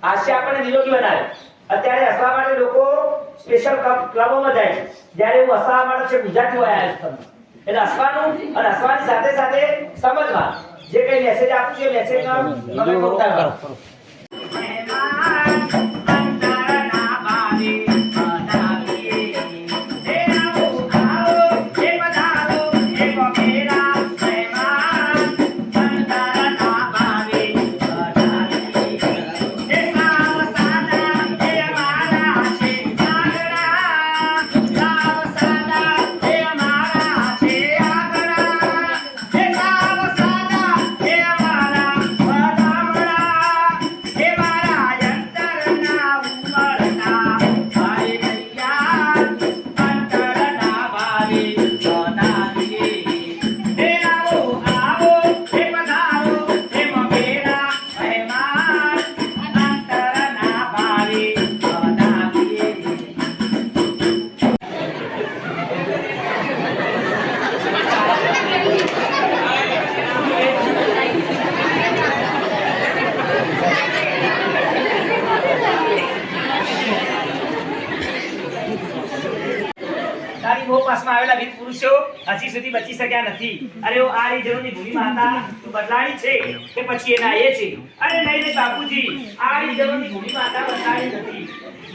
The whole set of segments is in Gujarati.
હાસ્ય આપણને નિરોગી બનાવે. અત્યારે હસવા માટે લોકો સ્પેશિયલ ક્લબોમાં જાય છે. જ્યારે હું હસવા માટે છે ગુજરાતી હોય આવ્યો છું. એટલે હસવાનું અને હસવાની સાથે સાથે સમજવા જે કઈ મેસેજ આપું છે મેસેજનો તમે ઉતારો. પાસમાં આવેલા વીર પુરુષો હજી સુધી બચી શક્યા નથી. અરે ઓ આ રીજનની ભૂમિ માતા તું બદલાણી છે કે પછી એના એ છે? અરે નહીં નહીં બાપુજી, આ રીજનની ભૂમિ માતા બદલાણી નથી,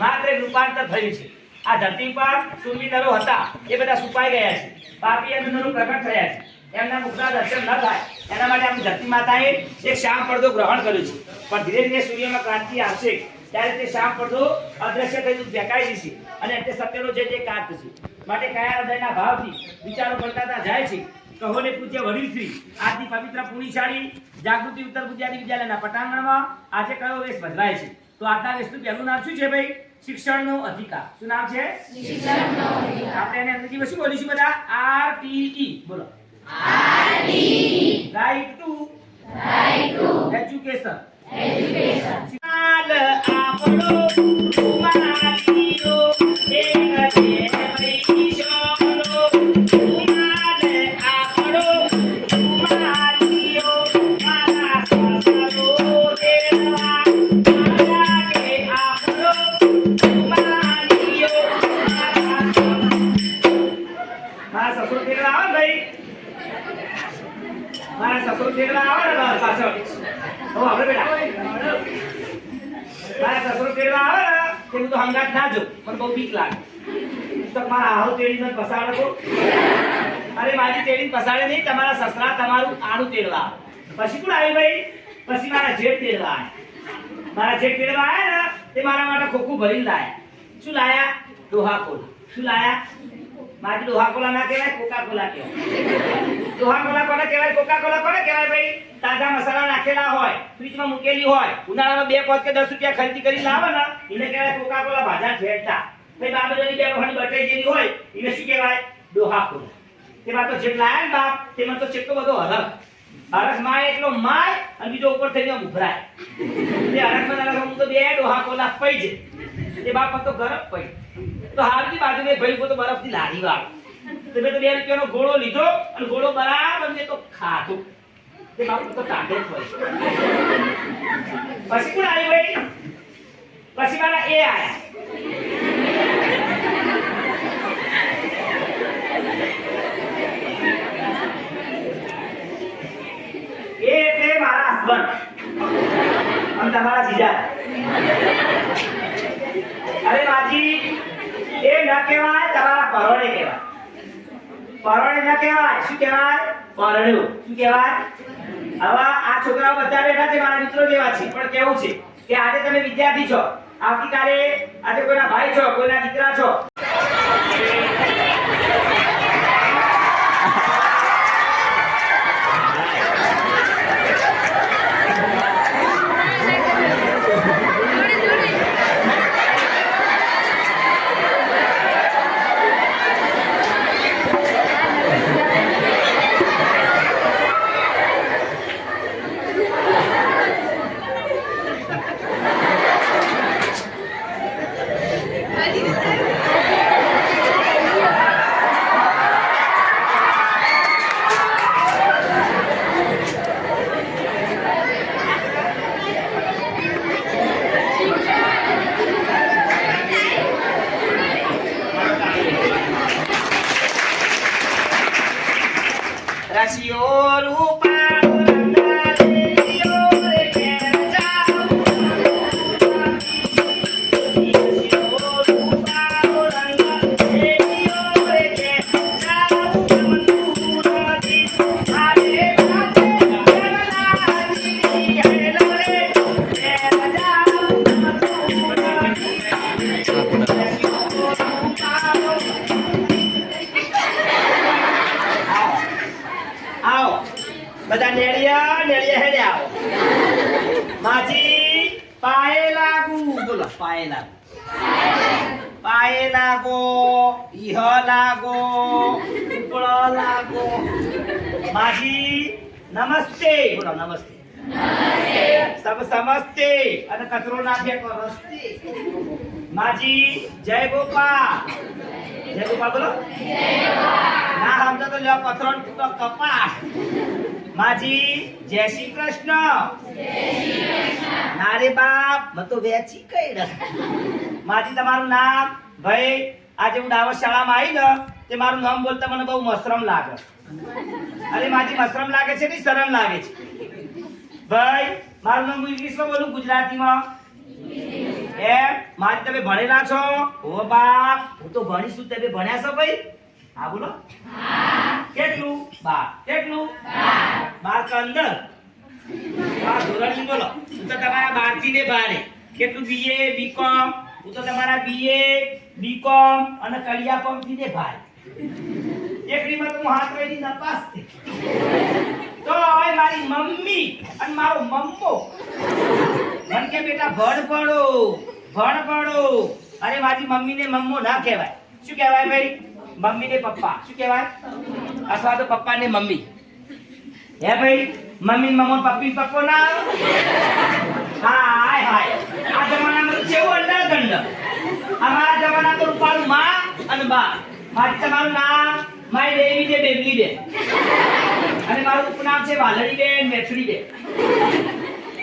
માત્ર રૂપાંતર થયું છે. આ ધરતી પર સુરવી નરો હતા એ બધા સુપાઈ ગયા છે, પાપી અને નરો પ્રગટ થયા છે. એમના મુખના દર્શન ન થાય એના માટે આપણી ધરતી માતાએ એક શ્યામ પડદો ગ્રહણ કર્યો છે. પણ ધીરે ધીરે સૂર્યમાં ક્રાંતિ આવશે ત્યારે તે શ્યામ પડદો અદ્રશ્ય થઈ દેખાઈ જશે અને તે સત્યનો જે કાચ છે. માટે કયા હૃદયના ભાવથી વિચારો કરતા જાય છે. કહોને પૂજ્ય વડીલશ્રી આજની પવિત્ર પુણ્યશાળી જાગૃતિ ઉત્તર ગુજરાતી વિદ્યાલયના પટાંગણમાં આજે કયો વેશ ભજવાય છે? તો આજના વેશનું પહેલું નામ શું છે ભાઈ? શિક્ષણનો અધિકાર. શું નામ છે? શિક્ષણનો અધિકાર. આપણે એને અંગ્રેજીમાં શું બોલીશું બધા? RTE બોલો. RTE right to education. આપણો રૂમાલીઓ એક હંગાત ના જો પણ બહુ બીક લાગે તો મારા આહુ તેડીને પસાડે તો અરે મારી તેડીને પસાડે નહીં, તમારા સસરા તમારું આણું તેડવા. પછી કોણ આવી ભાઈ? પછી મારા જેઠ તેડવા આવ્યા. મારા જેઠ તેડવા આવ્યા ને તે મારા માટે ખોખું ભરીને લાયા. શું લાયા? ડોહા કોલા. શું લાયા? મારી ડોહા કોલા ના કહેવાય, કોકા કોલા કહેવાય. ડોહા કોલા કોને કહેવાય? કોકા કોલા કોને કહેવાય ભાઈ? તાજા મસાલા નાખેલા હોય, ફ્રીજમાં મૂકેલી હોય, ઉનાળામાં 2 5 કે 10 રૂપિયા ખરીદી કરી લાવે ને એને કહેવાય કોકા કોલા ભાજા ઠેરતા. ભાઈ બાબેની 2 વખત બટાઈ જેવી હોય એને શું કહેવાય? ડોહા કોલા. તેમાં તો જેટલા આયા ને બાપ તેમાં તો કેટલો બધો હરખ માય એટલો માય અને બીજો ઉપર થઈને ઉભરાય. તે હરખમાં હું તો 2 ડોહા કોલા પઈ છે તે બાપ તો ગરમ પઈ તો હાલની બાજુ ને ભાઈ તો બરફથી લારી વાળો તે મેં તો 2 રૂપિયાનો ગોળો લીધો અને ગોળો બરાબર મેં તો ખાધો. તે બાપ તો તાકે જ હોય. પછી કોણ આવી ભાઈ? પછી મારા એ આયા. એ એટલે મારા હસબન્ડ અને તમારા જીજા. અરે માજી એ ન કહેવાય, તમારા પરણે કહેવાય. પરણે ન કહેવાય. શું કહેવાય? પરણ્યું. શું કહેવાય? હવે આ છોકરાઓ બધા બેઠા છે મારા મિત્રો જેવા છે પણ કેવું છે કે આજે તમે વિદ્યાર્થી છો, આવતીકાલે આજે કોઈના ભાઈ છો, કોઈના દીકરા છો. બોલો પાયે લાગો પાયે લાગો ઈહ લાગો ઉપળ લાગો માજી નમસ્તે બોલો નમસ્તે સબ સમસ્તે અને કચરો ના ફેંકો રસ્તે માજી જય ગોપાલ બોલો ના સમજો તો લ્યો પથરો તો કપા માજી જય શ્રી કૃષ્ણ ના રે બાપ મ તો વેચી કઈ માજી તમારું નામ ભાઈ આજે હું ડાવર શાળામાં આવી ને તે મારું નામ બોલતા મને બહુ મશરમ લાગે અરે માજી મશરમ લાગે છે કે શરમ લાગે છે ભાઈ મારું નામ હું ઇંગ્લિશમાં બોલું ગુજરાતીમાં એમ માજી તમે ભણેલા છો ઓ બાપ હું તો ભણીશું તમે ભણ્યા છો ભાઈ હા બોલો કેટલું 12 કેટલું 12 અંદર 12 ધોરણની બોલો હું તો તમારા 12 થી ને 12 કેટલું બીએ બીકોમ હું તો તમારા બીએ બીકોમ અને કલિયાપમ થી ને 12 એકડીમાં તો હું હાથ વળી નપાસ થી તો ઓય મારી મમ્મી અને મારો મમ્મો મન કે બેટા ભણ પડો અરે મારી મમ્મીને મમ્મો ના કહેવાય શું કહેવાય ભાઈ મમ્મીને પપ્પા શું કહેવાય અથવા તો પપ્પાને મમ્મી હે ભાઈ મમ્મી મમ્મો પપ્પી પપ્પો ના હાય હાય આ જમાનામાં કેવું અંડરગંડ અમારા જમાના તો રૂપાળું માં અને બા મારી તમારું નામ માય દેવી જે બેબલી દે અને મારું ઉપનામ છે વાલડી બેન મેથડી બેન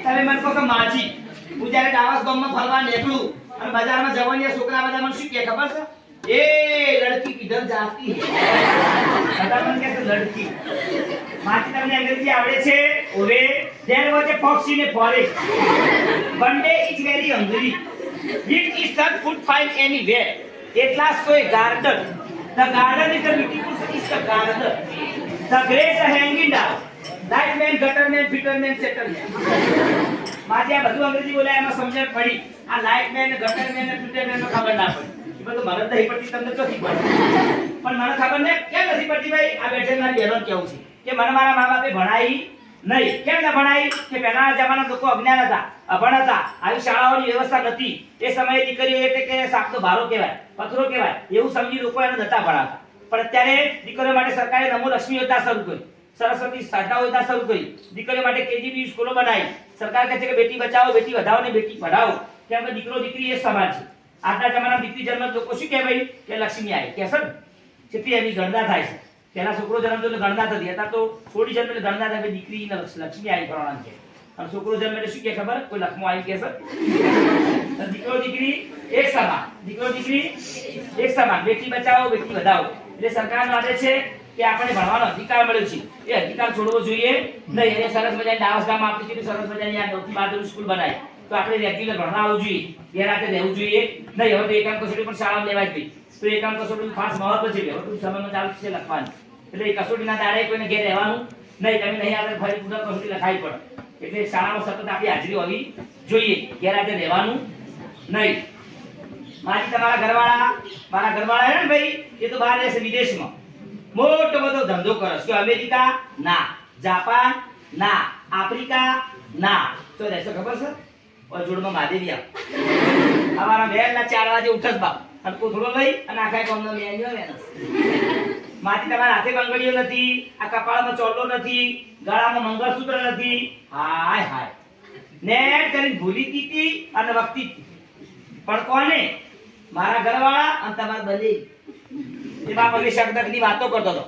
તમે મને કહો કે માજી હું જ્યારે ડાવસ ગામમાં ફરવા નીકળું અને બજારમાં જવાની છોકરા બધા મને શું કહે ખબર છે એ લડકી કિધર જાતી બધા મને કહે છે લડકી માજી તમને અંગ્રેજી આવડે છે ઓવે there was a fox in a forest one day it's very hungry it is not food find anywhere at last so a garden the garden is the beautiful is the garden the great hanging down light man gutter man fitter man setter man માજી આ બધું અંગ્રેજી બોલ્યા એમાં સમજણ પડી આ લાઇટ મેન ગટર મેન ફિટર મેન ખબર ના પડી એ બધું મને નહીં પડતી તમને તો નથી પડતી પણ મને ખબર ને કેમ નથી પડતી ભાઈ આ બેઠે મારી બહેનો કેવું છે કે મને મારા મા બાપે ભણાઈ નહીં કેમ ન ભણાઈ કે પહેલાના જમાના લોકો અજ્ઞાન હતા અભણ હતા આવી શાળાઓની વ્યવસ્થા નથી એ સમયે દીકરીઓ એટલે કે સાપનો ભારો કહેવાય પથરો કહેવાય એવું સમજી લોકો એને નતા ભણાવતા પણ અત્યારે દીકરીઓ માટે સરકારે નમો લક્ષ્મી યોજના શરૂ કરી સરસ્વતી સાધના યોજના શરૂ કરી દીકરીઓ માટે કેજીબી સ્કૂલો બનાવી સરકાર કહે છે કે બેટી બચાવો બેટી વધાવો ને બેટી પઢાઓ કેમ કે દીકરો દીકરી એ સમાન છે આજના જમાનામાં દીકરી જન્મ લોકો શું કહે ભાઈ કે લક્ષ્મી આવી કે સર કેટલી એની ગણના થાય છે પહેલા છોકરો જન્મ તો ગણના થતી હતા તો છોડી જન્મ એટલે ગણના થાય દીકરી લક્ષ્મી આવી કરવાના છે અને છોકરો જન્મ એટલે શું કે ખબર કોઈ લખમો આવી કે સર દીકરો દીકરી એક સમાન દીકરો દીકરી એક સમાન બેટી બચાવો બેટી વધાવો એટલે સરકારનો આદેશ છે કે આપણે ભણવાનો અધિકાર મળ્યો છે એ અધિકાર છોડવો જોઈએ નહીં એને સરસ મજાની ડાવસ ગામમાં આપણી કેટલી સરસ મજાની આ 9થી 12 સ્કૂલ બનાવી તો આપણે રેગ્યુલર ભણવા આવવું જોઈએ ગેરહાજર રહેવું જોઈએ નહીં હવે તો એકાંત કસોટી પણ શાળામાં લેવાય ગઈ તો એકાંત કસોટીનું ખાસ મહત્વ છે હવે તો સમયમાં ચાલુ છે લખવાનું એટલે એ કસોટીના દાડે કોઈને ઘેર રહેવાનું નહીં તમે નહીં આવે ફરી પુનઃ કસોટી લખાવી પડે એટલે શાળામાં સતત આપણી હાજરી હોવી જોઈએ ગેરહાજર રહેવાનું નહીં માજી તમારા ઘરવાળા મારા ઘરવાળા હે ને ભાઈ એ તો બહાર રહેશે વિદેશમાં મોટો બધો ધંધો કરે છે અમેરિકા ના જાપાન ના આફ્રિકા ના તો રહેશે ખબર છે ઓર જોડમાં મહાદેવી અમારા વહેલા 4 વાગે ઉઠસ બાપ અને કોથળો લઈ અને આખા ગામનો મેન્યો વેનસ માથી તમારા હાથે બંગડીઓ નથી આ કપાળમાં ચોલો નથી ગળામાં મંગળસૂત્ર નથી હાય હાય નેટ કરીને ભૂલી દીધી અને વખતી પણ કોને મારા ઘરવાળા અને તમારા બલી એ બાપ અગે શબ્દની વાતો કરતો હતો